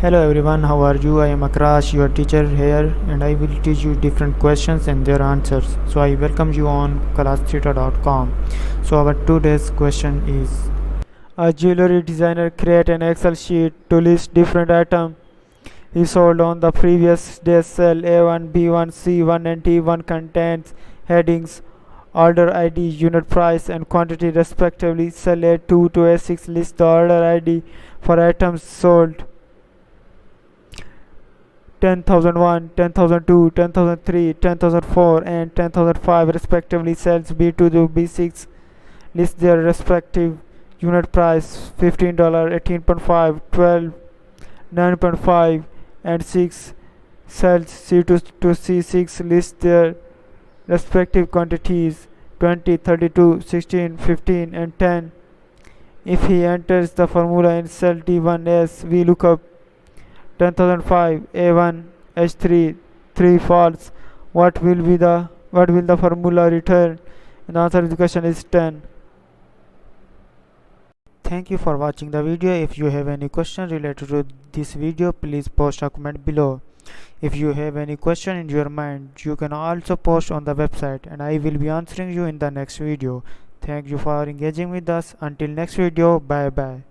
Hello everyone, how are you? I am Akrash, your teacher here, and I will teach you different questions and their answers. So I welcome you on classtheta.com. So our today's question is: a jewelry designer created an Excel sheet to list different items he sold on the previous day's sale. A1, B1, C1, and T1 contains headings, order ID, unit price, and quantity respectively. Cell A2 to A6 lists the order ID for items sold: 10,001, 10,002, 10,003, 10,004, and 10,005 respectively. Cells B2 to B6 list their respective unit price: $15, 18.5, 12, 9.5, and 6. Cells C2 to C6 list their respective quantities: 20, 32, 16, 15, and 10. If he enters the formula in cell D1 as VLOOKUP 10,005 A1 H3 3 false, what will the formula return? And the answer to the question is 10. Thank you for watching the video. If you have any question related to this video, please post a comment below. If you have any question in your mind, you can also post on the website and I will be answering you in the next video. Thank you for engaging with us. Until next video, bye bye.